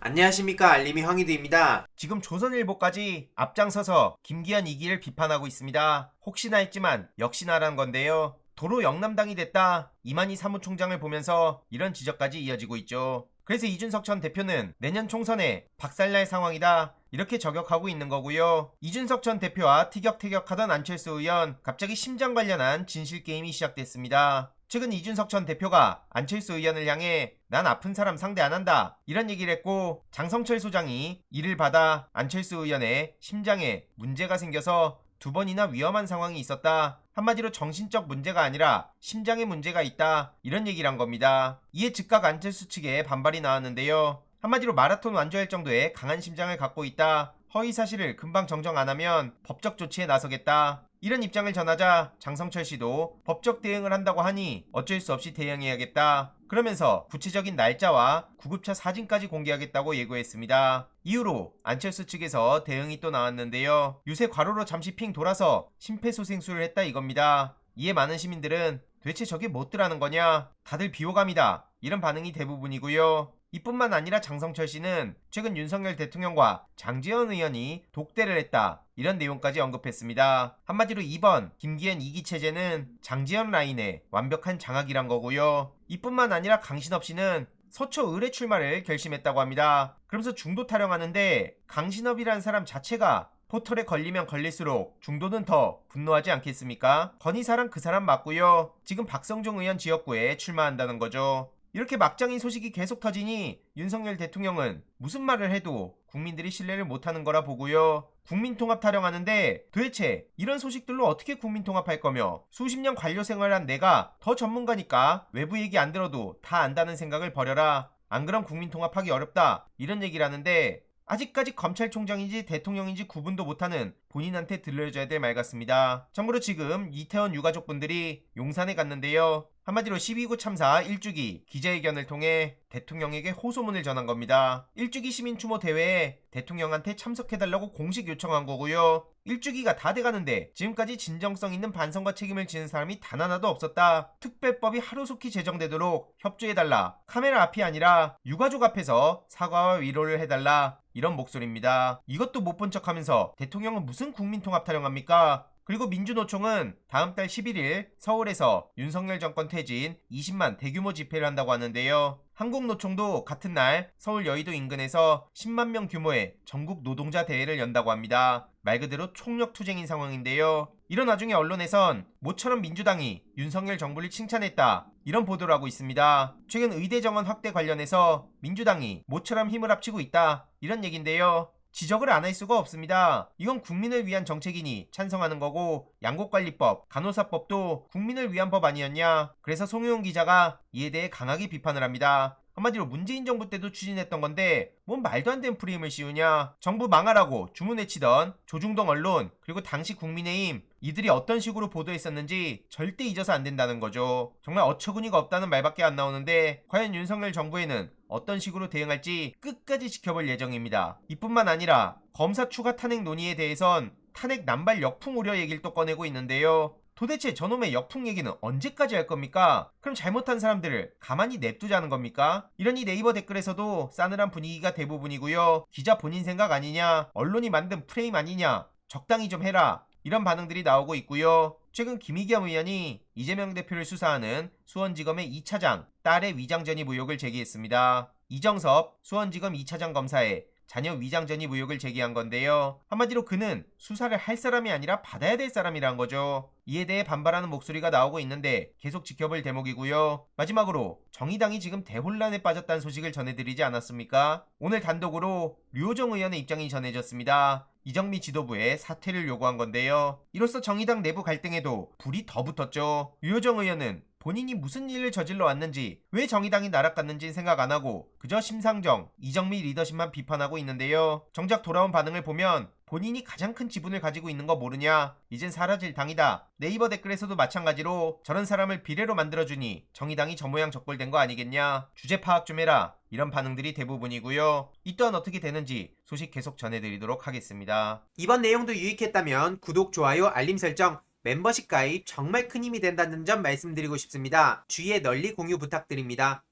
안녕하십니까, 알림이 황희두입니다. 지금 조선일보까지 앞장서서 김기현 2기를 비판하고 있습니다. 혹시나 했지만 역시나라는 건데요. 도로 영남당이 됐다. 이만희 사무총장을 보면서 이런 지적까지 이어지고 있죠. 그래서 이준석 전 대표는 내년 총선에 박살날 상황이다, 이렇게 저격하고 있는 거고요. 이준석 전 대표와 티격태격하던 안철수 의원, 갑자기 심장 관련한 진실게임이 시작됐습니다. 최근 이준석 전 대표가 안철수 의원을 향해 난 아픈 사람 상대 안 한다, 이런 얘기를 했고, 장성철 소장이 이를 받아 안철수 의원의 심장에 문제가 생겨서 2번이나 위험한 상황이 있었다, 한마디로 정신적 문제가 아니라 심장에 문제가 있다, 이런 얘기를 한 겁니다. 이에 즉각 안철수 측에 반발이 나왔는데요. 한마디로 마라톤 완주할 정도의 강한 심장을 갖고 있다, 허위 사실을 금방 정정 안 하면 법적 조치에 나서겠다, 이런 입장을 전하자 장성철 씨도 법적 대응을 한다고 하니 어쩔 수 없이 대응해야겠다, 그러면서 구체적인 날짜와 구급차 사진까지 공개하겠다고 예고했습니다. 이후로 안철수 측에서 대응이 또 나왔는데요. 유세 과로로 잠시 핑 돌아서 심폐소생술을 했다, 이겁니다. 이에 많은 시민들은 도대체 저게 뭣들하는 거냐, 다들 비호감이다, 이런 반응이 대부분이고요. 이뿐만 아니라 장성철 씨는 최근 윤석열 대통령과 장제원 의원이 독대를 했다, 이런 내용까지 언급했습니다. 한마디로 이번 김기현 2기 체제는 장제원 라인의 완벽한 장악이란 거고요. 이뿐만 아니라 강신업 씨는 서초 의뢰 출마를 결심했다고 합니다. 그러면서 중도 타령하는데, 강신업이라는 사람 자체가 포털에 걸리면 걸릴수록 중도는 더 분노하지 않겠습니까? 건의사랑 그 사람 맞고요. 지금 박성종 의원 지역구에 출마한다는 거죠. 이렇게 막장인 소식이 계속 터지니 윤석열 대통령은 무슨 말을 해도 국민들이 신뢰를 못하는 거라 보고요. 국민통합 타령하는데 도대체 이런 소식들로 어떻게 국민통합할 거며, 수십 년 관료 생활한 내가 더 전문가니까 외부 얘기 안 들어도 다 안다는 생각을 버려라, 안 그럼 국민통합하기 어렵다, 이런 얘기를 하는데, 아직까지 검찰총장인지 대통령인지 구분도 못하는 본인한테 들려줘야 될 말 같습니다. 참고로 지금 이태원 유가족분들이 용산에 갔는데요. 한마디로 12구 참사 1주기 기자회견을 통해 대통령에게 호소문을 전한 겁니다. 1주기 시민 추모 대회에 대통령한테 참석해달라고 공식 요청한 거고요. 1주기가 다 돼가는데 지금까지 진정성 있는 반성과 책임을 지는 사람이 단 하나도 없었다, 특별법이 하루속히 제정되도록 협조해달라, 카메라 앞이 아니라 유가족 앞에서 사과와 위로를 해달라, 이런 목소리입니다. 이것도 못 본 척하면서 대통령은 무슨 국민통합 타령합니까? 그리고 민주노총은 다음 달 11일 서울에서 윤석열 정권 퇴진 20만 대규모 집회를 한다고 하는데요. 한국노총도 같은 날 서울 여의도 인근에서 10만 명 규모의 전국 노동자 대회를 연다고 합니다. 말 그대로 총력투쟁인 상황인데요. 이런 와중에 언론에선 모처럼 민주당이 윤석열 정부를 칭찬했다, 이런 보도를 하고 있습니다. 최근 의대 정원 확대 관련해서 민주당이 모처럼 힘을 합치고 있다, 이런 얘긴데요. 지적을 안 할 수가 없습니다. 이건 국민을 위한 정책이니 찬성하는 거고, 양곡관리법, 간호사법도 국민을 위한 법 아니었냐? 그래서 송혜원 기자가 이에 대해 강하게 비판을 합니다. 한마디로 문재인 정부 때도 추진했던 건데 뭔 말도 안 되는 프레임을 씌우냐? 정부 망하라고 주문외치던 조중동 언론, 그리고 당시 국민의힘, 이들이 어떤 식으로 보도했었는지 절대 잊어서 안 된다는 거죠. 정말 어처구니가 없다는 말밖에 안 나오는데, 과연 윤석열 정부에는 어떤 식으로 대응할지 끝까지 지켜볼 예정입니다. 이뿐만 아니라 검사 추가 탄핵 논의에 대해선 탄핵 남발 역풍 우려 얘기를 또 꺼내고 있는데요. 도대체 저놈의 역풍 얘기는 언제까지 할 겁니까? 그럼 잘못한 사람들을 가만히 냅두자는 겁니까? 이러니 네이버 댓글에서도 싸늘한 분위기가 대부분이고요. 기자 본인 생각 아니냐, 언론이 만든 프레임 아니냐, 적당히 좀 해라, 이런 반응들이 나오고 있고요. 최근 김의겸 의원이 이재명 대표를 수사하는 수원지검의 2차장 딸의 위장전입 의혹을 제기했습니다. 이정섭 수원지검 2차장 검사의 자녀 위장전입 의혹을 제기한 건데요. 한마디로 그는 수사를 할 사람이 아니라 받아야 될 사람이란 거죠. 이에 대해 반발하는 목소리가 나오고 있는데 계속 지켜볼 대목이고요. 마지막으로 정의당이 지금 대혼란에 빠졌다는 소식을 전해드리지 않았습니까? 오늘 단독으로 류호정 의원의 입장이 전해졌습니다. 이정미 지도부에 사퇴를 요구한 건데요. 이로써 정의당 내부 갈등에도 불이 더 붙었죠. 류호정 의원은 본인이 무슨 일을 저질러 왔는지, 왜 정의당이 나락갔는지 생각 안 하고 그저 심상정, 이정미 리더십만 비판하고 있는데요. 정작 돌아온 반응을 보면 본인이 가장 큰 지분을 가지고 있는 거 모르냐, 이젠 사라질 당이다, 네이버 댓글에서도 마찬가지로 저런 사람을 비례로 만들어주니 정의당이 저 모양 저꼴 된 거 아니겠냐, 주제 파악 좀 해라, 이런 반응들이 대부분이고요. 이 또한 어떻게 되는지 소식 계속 전해드리도록 하겠습니다. 이번 내용도 유익했다면 구독, 좋아요, 알림 설정, 멤버십 가입 정말 큰 힘이 된다는 점 말씀드리고 싶습니다. 주위에 널리 공유 부탁드립니다.